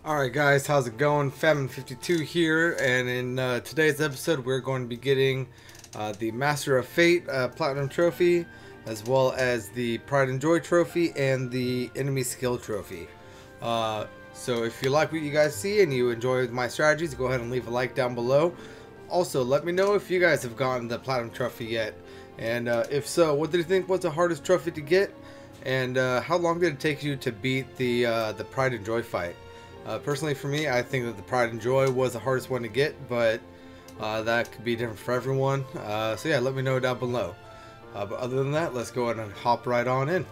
Alright guys, how's it going? Famine52 here, and in today's episode we're going to be getting the Master of Fate Platinum Trophy, as well as the Pride and Joy Trophy and the Enemy Skill Trophy. So if you like what you guys see and you enjoy my strategies, go ahead and leave a like down below. Also, let me know if you guys have gotten the Platinum Trophy yet, and if so, what did you think was the hardest trophy to get, and how long did it take you to beat the Pride and Joy fight? Personally for me, I think that the Pride and Joy was the hardest one to get, but that could be different for everyone. So yeah, let me know down below. But other than that, let's go ahead and hop right on in.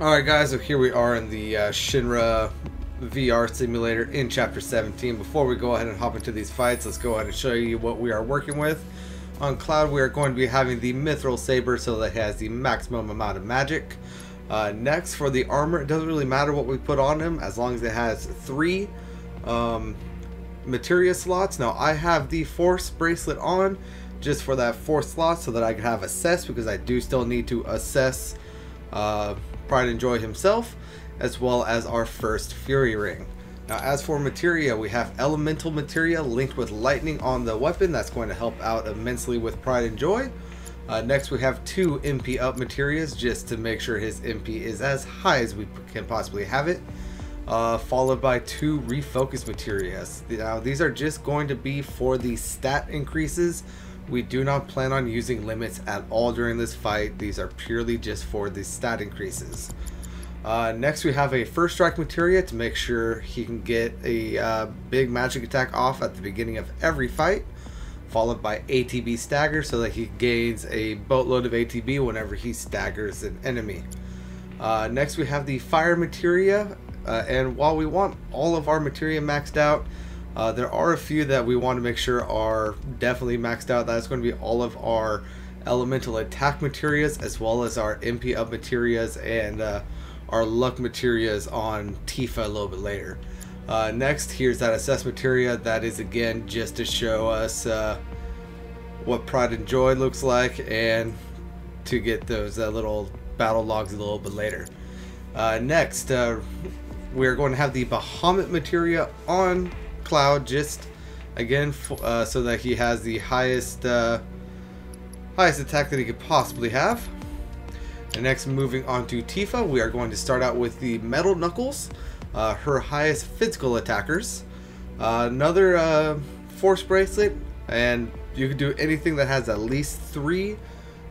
Alright guys, so here we are in the Shinra VR simulator in Chapter 17. Before we go ahead and hop into these fights, let's go ahead and show you what we are working with. On Cloud, we are going to be having the Mithril Saber, so that it has the maximum amount of magic. Next, for the armor, it doesn't really matter what we put on him as long as it has 3 materia slots. Now I have the Force bracelet on just for that 4th slot so that I can have assess, because I do still need to assess Pride and Joy himself, as well as our first Fury Ring. Now as for materia, we have elemental materia linked with lightning on the weapon. That's going to help out immensely with Pride and Joy. Next we have 2 MP up materias just to make sure his MP is as high as we can possibly have it, followed by 2 refocus materias. Now these are just going to be for the stat increases. We do not plan on using limits at all during this fight. These are purely just for the stat increases. Next we have a first strike materia to make sure he can get a big magic attack off at the beginning of every fight, followed by ATB stagger so that he gains a boatload of ATB whenever he staggers an enemy. Next we have the fire materia, and while we want all of our materia maxed out, there are a few that we want to make sure are definitely maxed out. That's going to be all of our elemental attack materias, as well as our MP up materias and our luck materias on Tifa a little bit later. Next, here's that assess materia. That is again just to show us what Pride and Joy looks like, and to get those little battle logs a little bit later. Next, we're going to have the Bahamut materia on Cloud, just again so that he has the highest attack that he could possibly have. And next, moving on to Tifa, we are going to start out with the Metal Knuckles. Her highest physical attackers, another Force bracelet, and you can do anything that has at least 3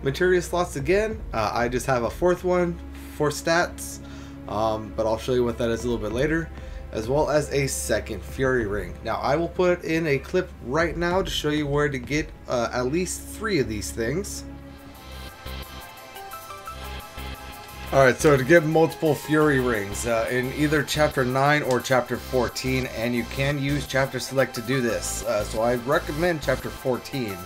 materia slots again. I just have a 4th one for stats, but I'll show you what that is a little bit later, as well as a second Fury Ring. Now I will put in a clip right now to show you where to get at least 3 of these things. Alright, so to get multiple Fury Rings in either Chapter 9 or Chapter 14, and you can use Chapter Select to do this, so I recommend Chapter 14.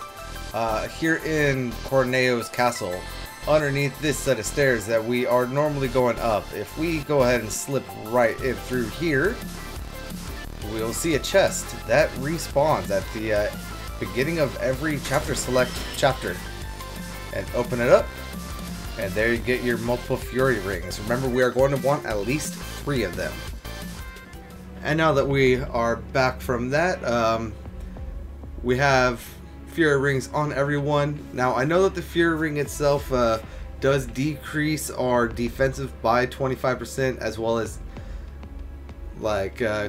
Here in Corneo's castle, underneath this set of stairs that we are normally going up, if we go ahead and slip right in through here, we'll see a chest that respawns at the beginning of every Chapter Select chapter. And open it up, and there you get your multiple Fury Rings. Remember, we are going to want at least 3 of them. And now that we are back from that, we have Fury Rings on everyone. Now I know that the Fury Ring itself does decrease our defensive by 25%, as well as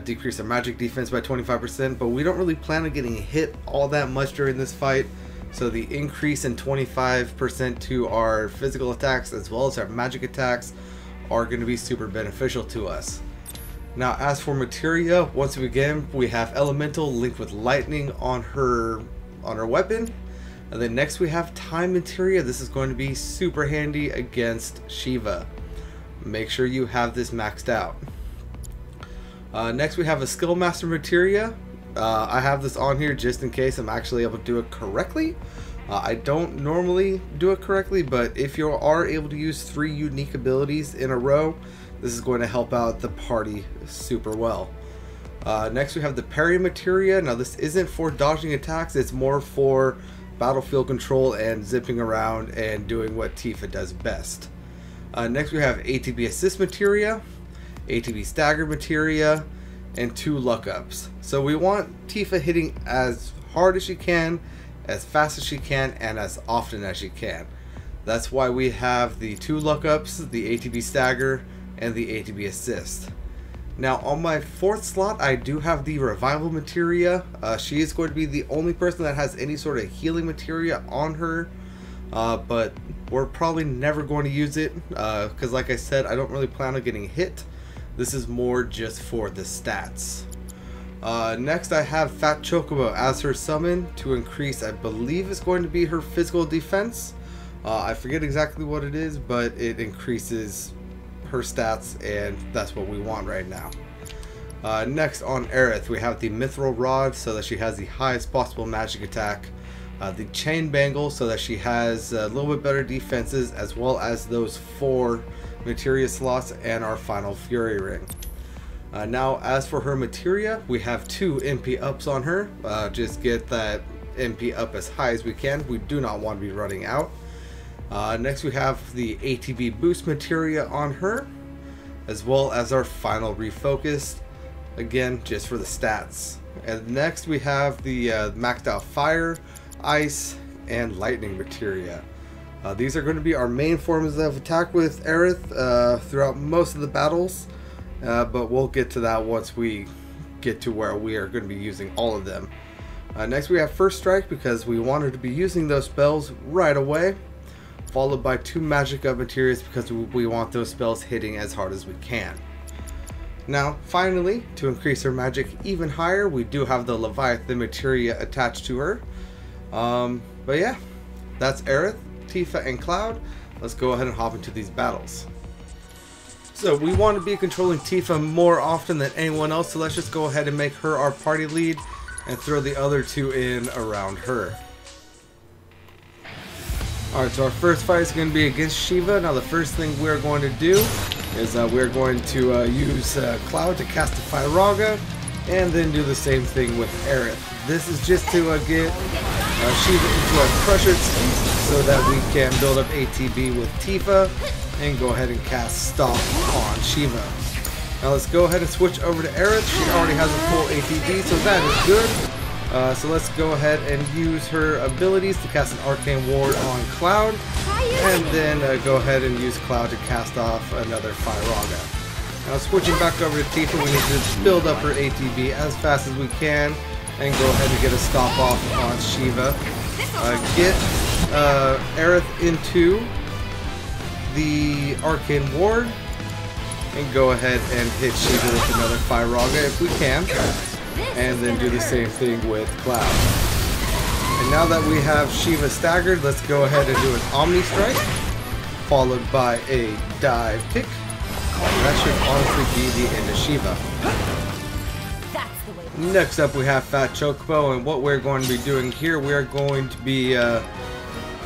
decrease our magic defense by 25%, but we don't really plan on getting hit all that much during this fight. So the increase in 25% to our physical attacks as well as our magic attacks are going to be super beneficial to us. Now as for materia, once again we have elemental linked with lightning on her weapon. And then next we have time materia. This is going to be super handy against Shiva. Make sure you have this maxed out. Next we have a skill master materia. I have this on here just in case I'm actually able to do it correctly. I don't normally do it correctly, but if you are able to use 3 unique abilities in a row, this is going to help out the party super well. Next we have the parry materia. Now this isn't for dodging attacks, it's more for battlefield control and zipping around and doing what Tifa does best. Next we have ATB assist materia, ATB stagger materia, and 2 luck ups. So we want Tifa hitting as hard as she can, as fast as she can, and as often as she can. That's why we have the 2 luck ups, the ATB stagger, and the ATB assist. Now on my 4th slot, I do have the revival materia. She is going to be the only person that has any sort of healing materia on her, but we're probably never going to use it because like I said, I don't really plan on getting hit. This is more just for the stats. Next I have Fat Chocobo as her summon to increase, I believe it's going to be her physical defense. I forget exactly what it is, but it increases her stats, and that's what we want right now. Next on Aerith, we have the Mithril Rod so that she has the highest possible magic attack. The Chain Bangle so that she has a little bit better defenses, as well as those 4 materia slots and our final Fury Ring. Now as for her materia, we have 2 MP ups on her. Just get that MP up as high as we can. We do not want to be running out. Next we have the ATB boost materia on her, as well as our final refocus, again just for the stats. And next we have the maxed out fire, ice, and lightning materia. These are going to be our main forms of attack with Aerith throughout most of the battles, but we'll get to that once we get to where we are going to be using all of them. Next we have First Strike because we wanted to be using those spells right away, followed by 2 magic up materials because we want those spells hitting as hard as we can. Now finally, to increase her magic even higher, we do have the Leviathan materia attached to her. But yeah, that's Aerith, Tifa, and Cloud. Let's go ahead and hop into these battles. So we want to be controlling Tifa more often than anyone else, so let's just go ahead and make her our party lead and throw the other 2 in around her. Alright, so our first fight is going to be against Shiva. Now the first thing we're going to do is we're going to use Cloud to cast a Firaga, and then do the same thing with Aerith. This is just to get Shiva into a pressured state so that we can build up ATB with Tifa and go ahead and cast Stomp on Shiva. Now let's go ahead and switch over to Aerith. She already has a full ATB, so that is good. So let's go ahead and use her abilities to cast an Arcane Ward on Cloud, and then go ahead and use Cloud to cast off another Firaga. Now switching back over to Tifa, we need to build up her ATB as fast as we can and go ahead and get a stop off on Shiva. Get Aerith into the Arcane Ward and go ahead and hit Shiva with another Firaga if we can, and then do the same thing with Cloud. And now that we have Shiva staggered, let's go ahead and do an Omni Strike followed by a dive kick. That should honestly be the end of Shiva. Next up we have Fat Chocobo, and what we're going to be doing here, we are going to be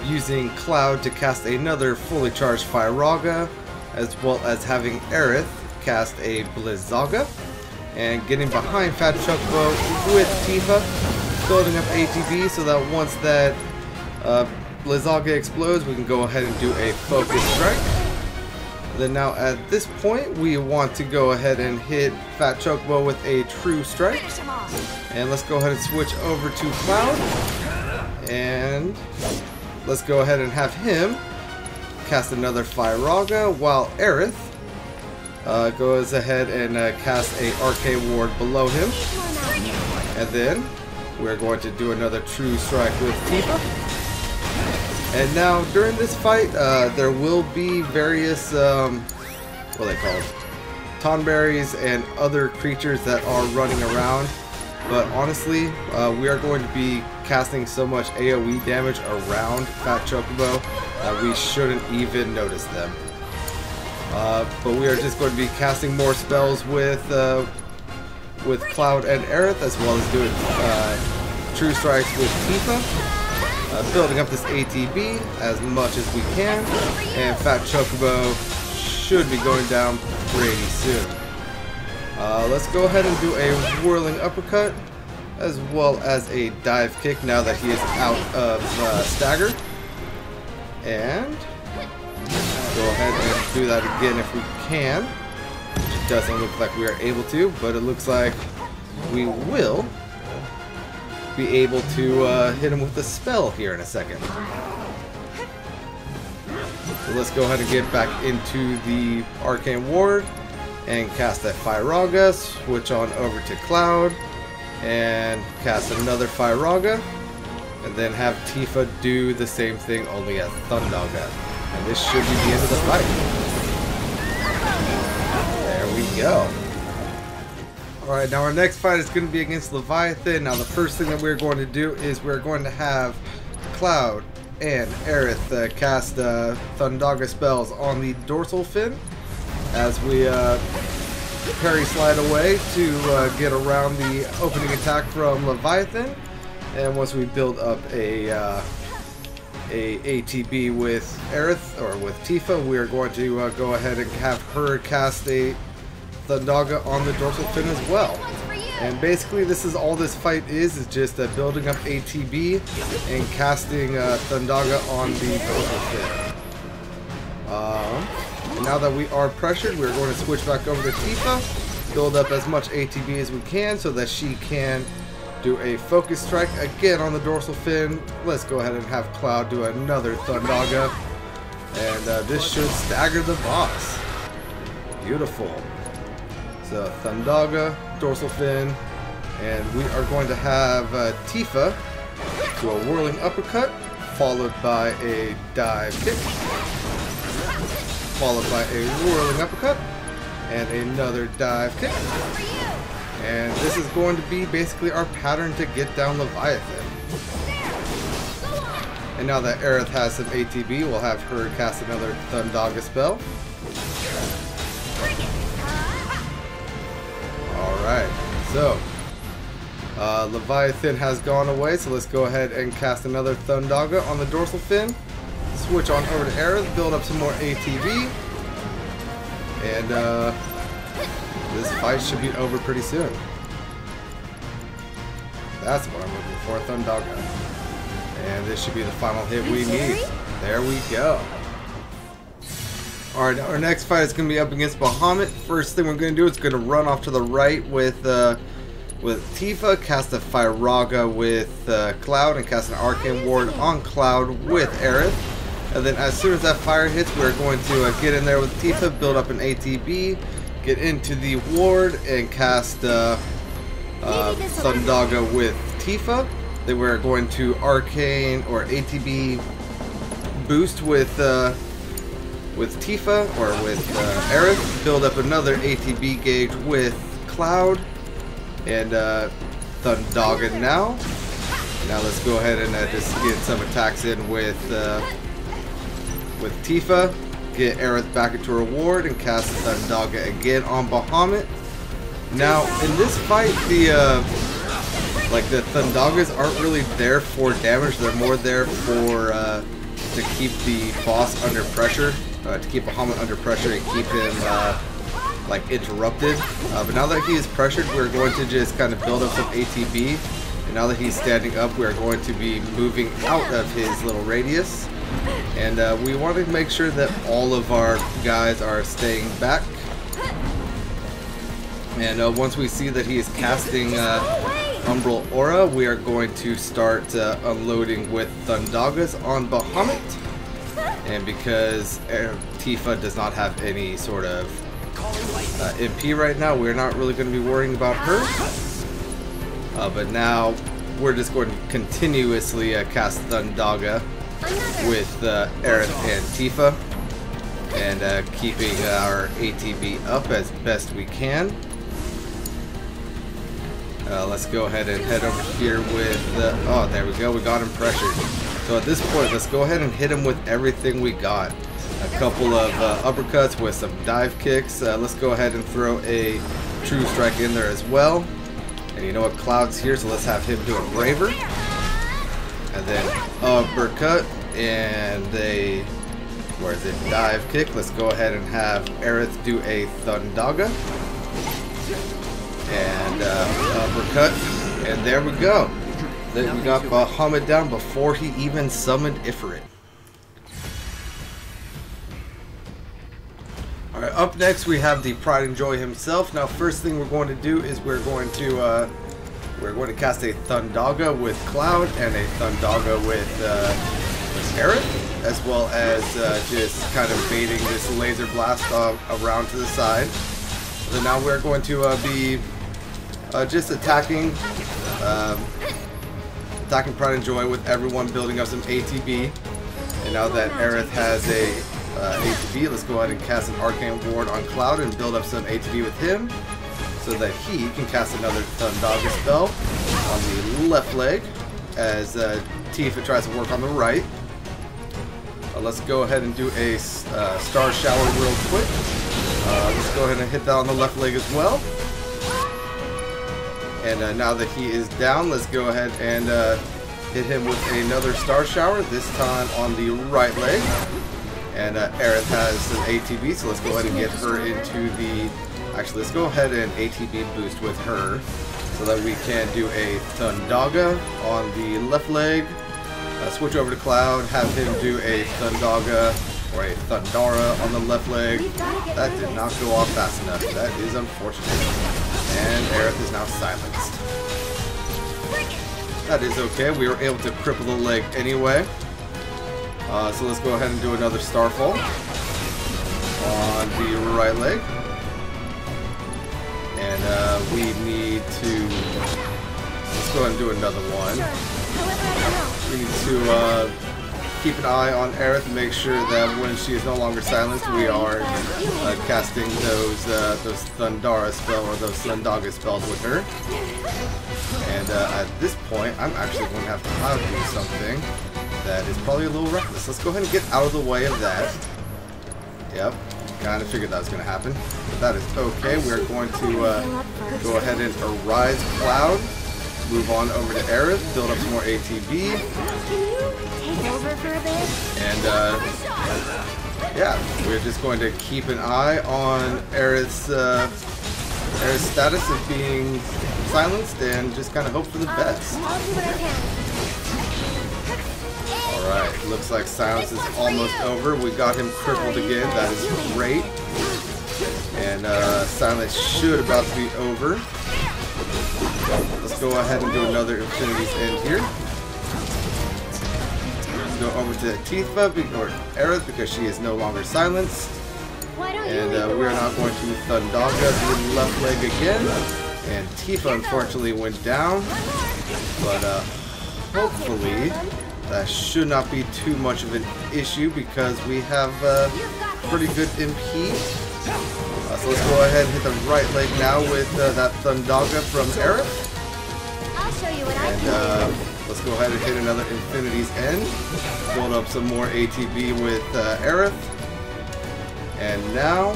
using Cloud to cast another fully charged Firaga, as well as having Aerith cast a Blizzaga, and getting behind Fat Chocobo with Tifa, building up ATB so that once that Blizzaga explodes, we can go ahead and do a Focus Strike. Then now at this point, we want to go ahead and hit Fat Chocobo with a True Strike. And let's go ahead and switch over to Cloud. And let's go ahead and have him cast another Firaga, while Aerith goes ahead and cast a Arcane Ward below him. And then we're going to do another True Strike with Tifa. And now during this fight, there will be various, what are they called? Tonberries and other creatures that are running around. But honestly, we are going to be casting so much AoE damage around Fat Chocobo that we shouldn't even notice them. But we are just going to be casting more spells with Cloud and Aerith, as well as doing True Strikes with Tifa. Building up this ATB as much as we can, and Fat Chocobo should be going down pretty soon. Let's go ahead and do a whirling uppercut as well as a dive kick now that he is out of stagger. And go ahead and do that again if we can. doesn't look like we are able to, but it looks like we will be able to hit him with a spell here in a second. So let's go ahead and get back into the Arcane Ward and cast that Firaga, switch on over to Cloud, and cast another Firaga, and then have Tifa do the same thing, only as Thundaga. And this should be the end of the fight. There we go. Alright, now our next fight is going to be against Leviathan. Now the first thing that we're going to do is we're going to have Cloud and Aerith cast Thundaga spells on the dorsal fin as we parry slide away to get around the opening attack from Leviathan. And once we build up a ATB with Aerith, or with Tifa, we are going to go ahead and have her cast a Thundaga on the dorsal fin as well. And basically this is all this fight is just building up ATB and casting Thundaga on the dorsal fin. And now that we are pressured, we're going to switch back over to Tifa, build up as much ATB as we can so that she can do a focus strike again on the dorsal fin. Let's go ahead and have Cloud do another Thundaga, and this should stagger the boss. Beautiful. So Thundaga, dorsal fin, and we are going to have Tifa do a whirling uppercut, followed by a dive kick, followed by a whirling uppercut, and another dive kick. And this is going to be basically our pattern to get down Leviathan. And now that Aerith has some ATB, we'll have her cast another Thundaga spell. Alright, so Leviathan has gone away, so let's go ahead and cast another Thundaga on the dorsal fin. Switch on over to Aerith, build up some more ATB. And this fight should be over pretty soon. That's what I'm looking for, Thundaga. And this should be the final hit we need. There we go. Alright, our next fight is going to be up against Bahamut. First thing we're going to do is going to run off to the right with Tifa, cast a Firaga with Cloud, and cast an Arcane Ward on Cloud with Aerith. And then as soon as that fire hits, we're going to get in there with Tifa, build up an ATB, get into the ward, and cast Thundaga with Tifa. Then we're going to Arcane or ATB boost with Tifa, or with Aerith, build up another ATB gauge with Cloud, and Thundaga now. Now let's go ahead and just get some attacks in with Tifa, get Aerith back into her ward, and cast Thundaga again on Bahamut. Now in this fight, the Thundagas aren't really there for damage; they're more there for to keep the boss under pressure, to keep Bahamut under pressure and keep him like interrupted. But now that he is pressured, we're going to just kind of build up some ATB. And now that he's standing up, we're going to be moving out of his little radius. And we want to make sure that all of our guys are staying back. And once we see that he is casting Umbral Aura, we are going to start unloading with Thundagas on Bahamut. And because Tifa does not have any sort of MP right now, we're not really going to be worrying about her. But now we're just going to continuously cast Thundaga with Aerith and Tifa, and keeping our ATB up as best we can. Let's go ahead and head over here with oh, there we go, we got him pressured. So at this point, let's go ahead and hit him with everything we got. A couple of uppercuts with some dive kicks. Let's go ahead and throw a true strike in there as well. And you know what, Cloud's here, so let's have him do a Braver. And then uppercut and a, where is it, dive kick. Let's go ahead and have Aerith do a Thundaga. And uppercut. And there we go. Then we got Bahamut down before he even summoned Ifrit. Alright, up next we have the Pride and Joy himself. Now first thing we're going to do is we're going to cast a Thundaga with Cloud and a Thundaga with Aerith, as well as just kind of baiting this laser blast around to the side. So now we're going to be just attacking Pride and Joy with everyone building up some ATB. And now that Aerith has a ATB, let's go ahead and cast an Arcane Ward on Cloud and build up some ATB with him, so that he can cast another Thundaga spell on the left leg as Tifa tries to work on the right. Let's go ahead and do a Star Shower real quick. Let's go ahead and hit that on the left leg as well. And now that he is down, let's go ahead and hit him with another Star Shower, this time on the right leg. And Aerith has some ATB, so let's go ahead and get her into the... Actually, let's go ahead and ATB boost with her, so that we can do a Thundaga on the left leg. Switch over to Cloud, have him do a Thundaga or a Thundara on the left leg. That did not go off fast enough. That is unfortunate. And Aerith is now silenced. That is okay. We were able to cripple the leg anyway. So let's go ahead and do another Starfall on the right leg. And we need to... Let's go ahead and do another one. We need to keep an eye on Aerith and make sure that when she is no longer silenced, we are casting those Thundara spells or those Thundaga spells with her. And at this point, I'm actually going to have Cloud do something that is probably a little reckless. Let's go ahead and get out of the way of that. Yep, kind of figured that was going to happen. But that is okay. We're going to go ahead and Arise Cloud. Move on over to Aerith, build up some more ATB. And yeah, we're just going to keep an eye on Aerith's status of being silenced and just kind of hope for the best. Alright, looks like silence is almost over. We got him crippled again, that is great. And silence should about to be over. Let's go ahead and do another Infinity's End here. Let's go over to Tifa, or Aerith, because she is no longer silenced. And we are now going to Thundaga the left leg again. And Tifa unfortunately went down. But hopefully that should not be too much of an issue because we have pretty good MP. So let's go ahead and hit the right leg now with that Thundaga from Aerith. And let's go ahead and hit another Infinity's End. Build up some more ATB with Aerith. And now,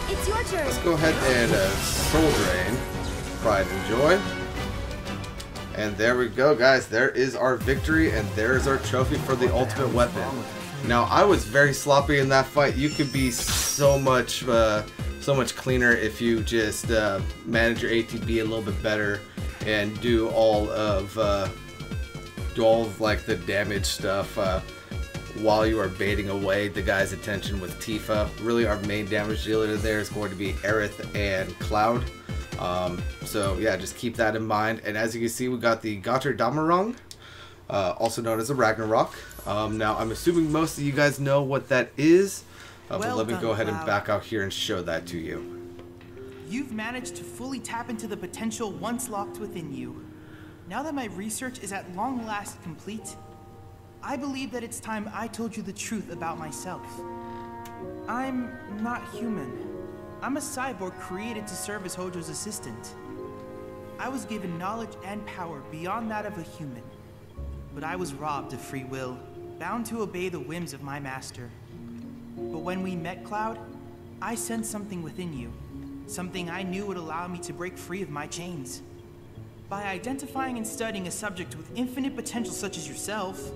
it's your turn. Let's go ahead and Soul Drain Pride and Joy. And there we go, guys. There is our victory, and there is our trophy for the ultimate weapon. Now, I was very sloppy in that fight. You could be so much cleaner if you just manage your ATB a little bit better and do all of like the damage stuff while you are baiting away the guy's attention with Tifa. Really, our main damage dealer there is going to be Aerith and Cloud. So yeah, just keep that in mind. And as you can see, we got the Götterdamerung, also known as a Ragnarok. Now, I'm assuming most of you guys know what that is, but let me go ahead and back out here and show that to you. You've managed to fully tap into the potential once locked within you. Now that my research is at long last complete, I believe that it's time I told you the truth about myself. I'm not human. I'm a cyborg created to serve as Hojo's assistant. I was given knowledge and power beyond that of a human, but I was robbed of free will, bound to obey the whims of my master. But when we met, Cloud, I sensed something within you, something I knew would allow me to break free of my chains. By identifying and studying a subject with infinite potential such as yourself,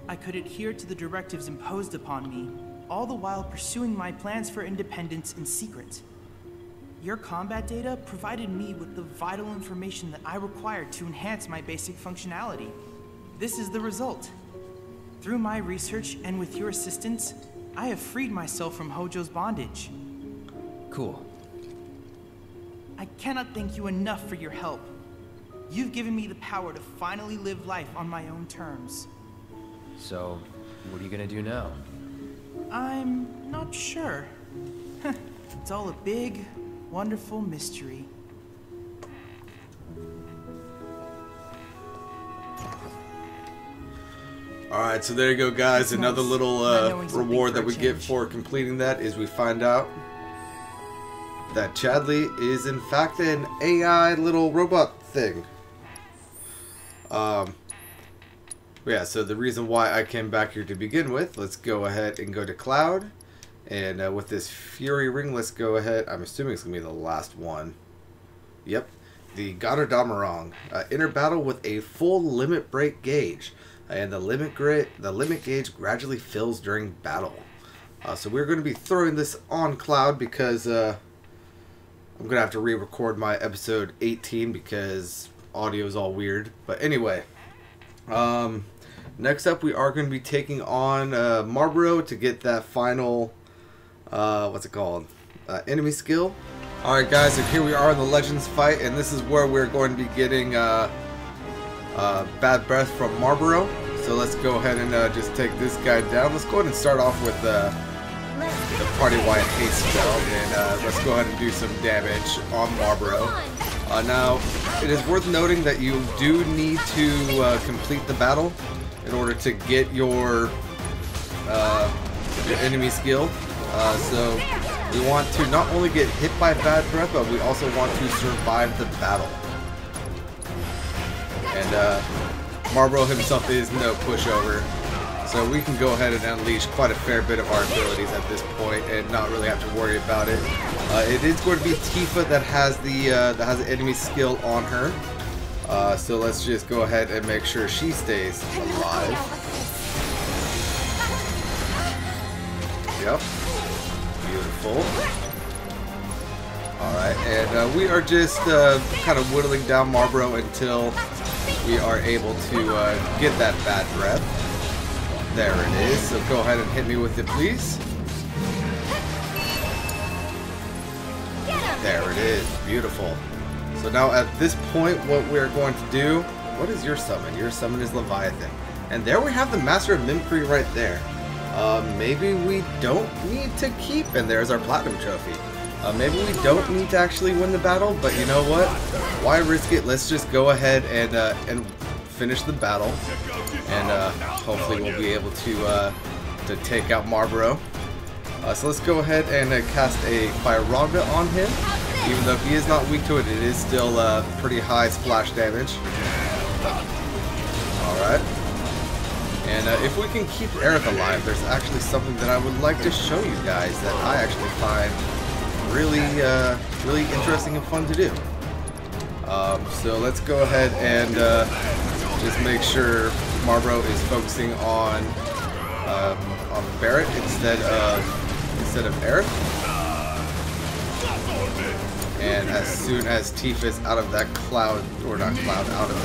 I could adhere to the directives imposed upon me, all the while pursuing my plans for independence in secret. Your combat data provided me with the vital information that I required to enhance my basic functionality. This is the result. Through my research and with your assistance, I have freed myself from Hojo's bondage. Cool. I cannot thank you enough for your help. You've given me the power to finally live life on my own terms. So, what are you gonna do now? I'm not sure. It's all a big, wonderful mystery. Alright, so there you go, guys. Another little reward that we get for completing that is we find out that Chadley is in fact an AI little robot thing. Yeah, so the reason why I came back here to begin with, let's go ahead and go to Cloud. And with this Fury Ring, let's go ahead. I'm assuming it's going to be the last one. Yep. The Goddard-Damarong. Enter battle with a full limit break gauge. And the limit gauge gradually fills during battle. So we're going to be throwing this on Cloud because I'm going to have to re-record my episode 18 because audio is all weird. But anyway, next up we are going to be taking on Marlboro to get that final, what's it called? Enemy skill. Alright guys, so here we are in the Legends fight, and this is where we're going to be getting bad breath from Marlboro. So let's go ahead and just take this guy down. Let's go ahead and start off with the party-wide haste spell, and let's go ahead and do some damage on Marlboro. Now, it is worth noting that you do need to complete the battle in order to get your enemy skill. So we want to not only get hit by bad breath, but we also want to survive the battle. And Marlboro himself is no pushover, so we can go ahead and unleash quite a fair bit of our abilities at this point and not really have to worry about it. It is going to be Tifa that has the enemy skill on her, so let's just go ahead and make sure she stays alive. Yep, beautiful. Alright, and we are just kind of whittling down Marlboro until we are able to get that bad breath. There it is. So go ahead and hit me with it, please. There it is. Beautiful. So now at this point, what we're going to do... What is your summon? Your summon is Leviathan. And there we have the Master of Mimicry right there. Maybe we don't need to keep... And there's our Platinum Trophy. Maybe we don't need to actually win the battle, but you know what? Why risk it? Let's just go ahead and finish the battle, and hopefully we'll be able to take out Marlboro. So let's go ahead and cast a Firaga on him. Even though he is not weak to it, it is still pretty high splash damage. Alright. And if we can keep Aerith alive, there's actually something that I would like to show you guys that I actually find really interesting and fun to do. So let's go ahead and just make sure Marlboro is focusing on Barret instead of Aerith. And as soon as Tifa is out of that cloud, or not cloud, out of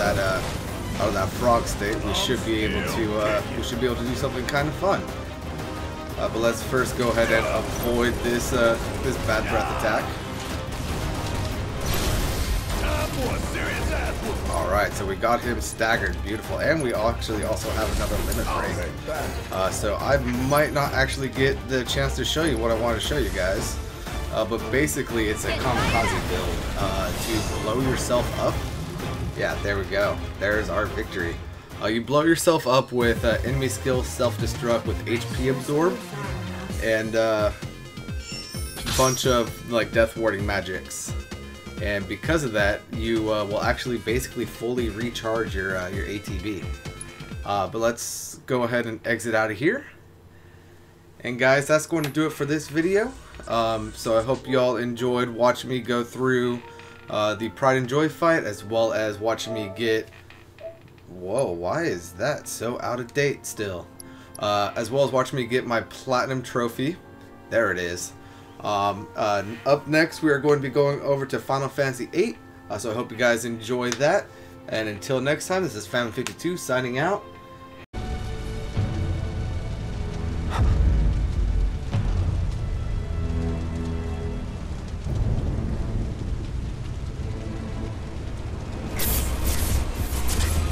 that frog state, we should be able to do something kind of fun. But let's first go ahead and avoid this bad breath attack. Alright, so we got him staggered. Beautiful. And we actually also have another limit break. So I might not actually get the chance to show you what I want to show you guys. But basically it's a kamikaze build to blow yourself up. Yeah, there we go. There's our victory. You blow yourself up with enemy skill self-destruct with HP absorb and a bunch of like death warding magics. And because of that, you will actually basically fully recharge your ATB. But let's go ahead and exit out of here. And guys, that's going to do it for this video. So I hope you all enjoyed watching me go through the Pride and Joy fight, as well as watching me get... Whoa, why is that so out of date still? As well as watching me get my Platinum Trophy. There it is. Up next, we are going to be going over to Final Fantasy VIII. So I hope you guys enjoy that. And until next time, this is Family52 signing out.